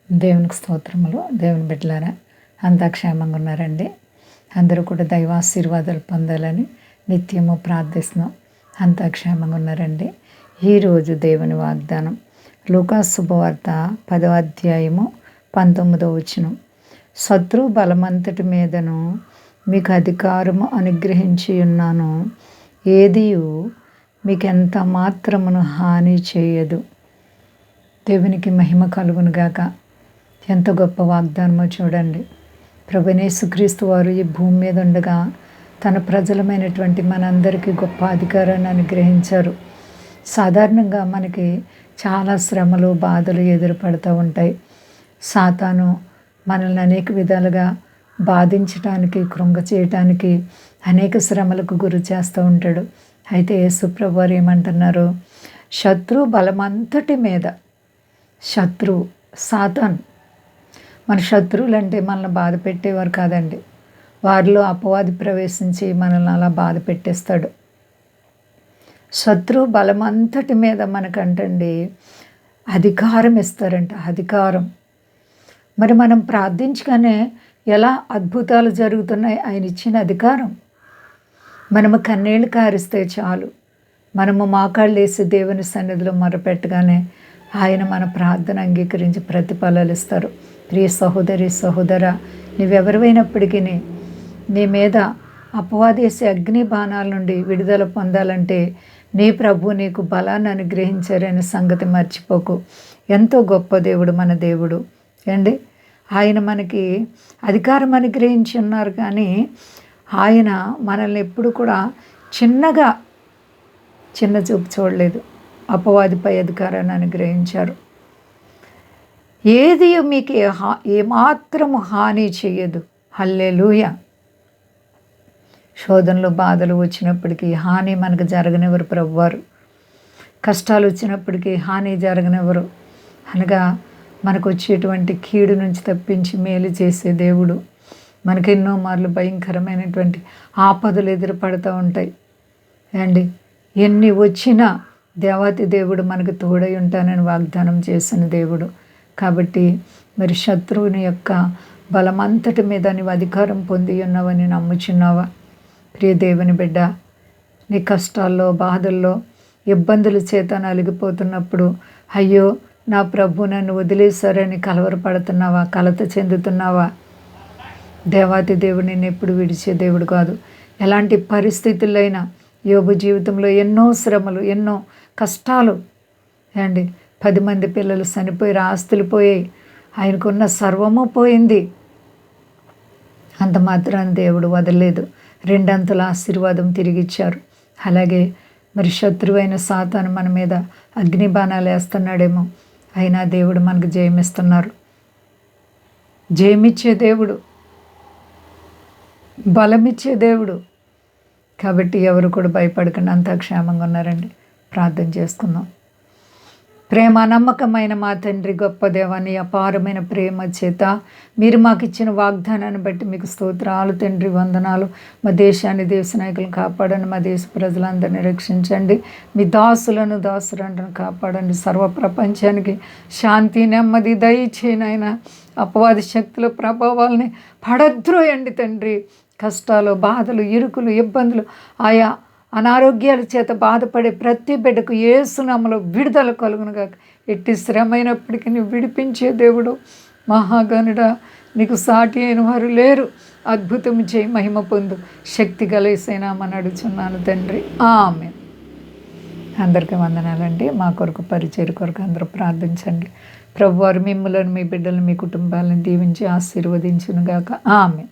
దేవునికి స్తోత్రములు. దేవుని బిడ్డలారా అంతా క్షేమంగా ఉన్నారండి. అందరూ కూడా దైవాశీర్వాదాలు పొందాలని నిత్యము ప్రార్థిస్తున్నాం. అంతా క్షేమంగా ఉన్నారండి. ఈరోజు దేవుని వాగ్దానం లూకా శుభవార్త 10వ అధ్యాయము 19వ వచనం. శత్రు బలమంతటి మీదను మీకు అధికారము అనుగ్రహించి ఉన్నాను, ఏదియు మీకెంత మాత్రమును హాని చేయదు. దేవునికి మహిమ కలుగునుగాక. ఎంత గొప్ప వాగ్దానమో చూడండి. ప్రభువైన యేసుక్రీస్తు వారు ఈ భూమి మీద ఉండగా తన ప్రజలమైనటువంటి మనందరికీ గొప్ప అధికారాన్ని అనుగ్రహించారు. సాధారణంగా మనకి చాలా శ్రమలు బాధలు ఎదురుపడుతూ ఉంటాయి. సాతాను మనల్ని అనేక విధాలుగా బాధించడానికి, కృంగ చేయటానికి అనేక శ్రమలకు గురి చేస్తూ ఉంటాడు. అయితే యేసుప్రభు వారు ఏమంటున్నారు? శత్రు బలమంతటి మీద, శత్రువు సాతాను. మన శత్రువులు అంటే మనల్ని బాధ పెట్టేవారు కాదండి. వారిలో అపవాది ప్రవేశించి మనల్ని అలా బాధ పెట్టేస్తాడు. శత్రు బలమంతటి మీద మనకంటండి అధికారం ఇస్తారంట. అధికారం. మరి మనం ప్రార్థించగానే ఎలా అద్భుతాలు జరుగుతున్నాయి. ఆయన ఇచ్చిన అధికారం. మనము కన్నీళ్ళు కారిస్తే చాలు, మనము మోకాళ్ళు వేసి దేవుని సన్నిధిలో మొరపెట్టగానే ఆయన మన ప్రార్థన అంగీకరించి ప్రతిఫలాలు ఇస్తారు. ప్రియ సహోదరి సహోదరా, నువ్వెవరివైనప్పటికీ నీ మీద అపవాదేసే అగ్ని బాణాల నుండి విడుదల పొందాలంటే నీ ప్రభు నీకు బలాన్ని అనుగ్రహించారనే సంగతి మర్చిపోకు. ఎంతో గొప్ప దేవుడు మన దేవుడు అండి. ఆయన మనకి అధికారం అనుగ్రహించి ఉన్నారు, కానీ ఆయన మనల్ని ఎప్పుడు కూడా చిన్న చూపు చూడలేదు. అపవాదిపై అధికారాన్ని అనుగ్రహించారు. ఏది మీకు ఏమాత్రము హాని చేయదు. హల్లెలూయా. శోధనలు బాధలు వచ్చినప్పటికీ హాని మనకు జరగనివ్వరు ప్రభువారు. కష్టాలు వచ్చినప్పటికీ హాని జరగనివ్వరు. అనగా మనకు వచ్చేటువంటి కీడు నుంచి తప్పించి మేలు చేసే దేవుడు. మనకెన్నో మార్లు భయంకరమైనటువంటి ఆపదలు ఎదురుపడుతూ ఉంటాయి అండి. ఎన్ని వచ్చినా దేవాతి దేవుడు మనకు తోడై ఉంటానని వాగ్దానం చేసిన దేవుడు. కాబట్టి మరి శత్రువుని యొక్క బలమంతటి మీద నీవు అధికారం పొంది ఉన్నావని నమ్ముచున్నావా? ప్రియ దేవుని బిడ్డ, నీ కష్టాల్లో బాధల్లో ఇబ్బందుల చేత నలిగిపోతున్నప్పుడు అయ్యో నా ప్రభు నన్ను వదిలేశారని కలవరపడుతున్నావా? కలత చెందుతున్నావా? దేవాతి దేవుడు నిన్ను ఎప్పుడు విడిచే దేవుడు కాదు. ఎలాంటి పరిస్థితులైనా యోబు జీవితంలో ఎన్నో శ్రమలు, ఎన్నో కష్టాలు అండి. 10 మంది పిల్లలు చనిపోయి ఆస్తులు పోయాయి. ఆయనకున్న సర్వము పోయింది. అంత మాత్రాన్ని దేవుడు వదలలేదు. 2 అంతల ఆశీర్వాదం తిరిగిచ్చారు. అలాగే మరి శత్రువైన సాతాను మన మీద అగ్ని బాణాలు వేస్తున్నాడేమో, అయినా దేవుడు మనకు జయమిస్తున్నారు. జయమిచ్చే దేవుడు, బలమిచ్చే దేవుడు. కాబట్టి ఎవరు కూడా భయపడకుండా అంతా క్షేమంగా ఉన్నారండి. ప్రార్థన చేసుకుందాం. ప్రేమ నమ్మకమైన మా తండ్రి, గొప్ప దేవాన్ని అపారమైన ప్రేమ చేత మీరు మాకు ఇచ్చిన వాగ్దానాన్ని బట్టి మీకు స్తోత్రాలు తండ్రి, వందనాలు. మా దేశాన్ని, దేశ నాయకులను కాపాడండి. మా దేశ ప్రజలందరినీ రక్షించండి. మీ దాసులను కాపాడండి. సర్వ ప్రపంచానికి శాంతి, నెమ్మది దయచేయనైనా అపవాది శక్తుల ప్రభావాలని పడద్రోయండి తండ్రి. కష్టాలు, బాధలు, ఇరుకులు, ఇబ్బందులు, ఆయా అనారోగ్యాల చేత బాధపడే ప్రతి బిడ్డకు యేసు నామములో విడుదల కలుగునుగాక. ఎట్టి శ్రమైనప్పటికీ నువ్వు విడిపించే దేవుడు, మహాగణుడా, నీకు సాటి అయిన వారు లేరు. అద్భుతం చేయి, మహిమ పొందు, శక్తి గలైసేనామని అడుగుచున్నాను తండ్రి. ఆమేన్. అందరికీ వందనాలండి. మా కొరకు పరిచయ కొరకు అందరూ ప్రార్థించండి. ప్రభువారు మిమ్మల్ని, మీ బిడ్డలను, మీ కుటుంబాలను దీవించి ఆశీర్వదించునుగాక. ఆమేన్.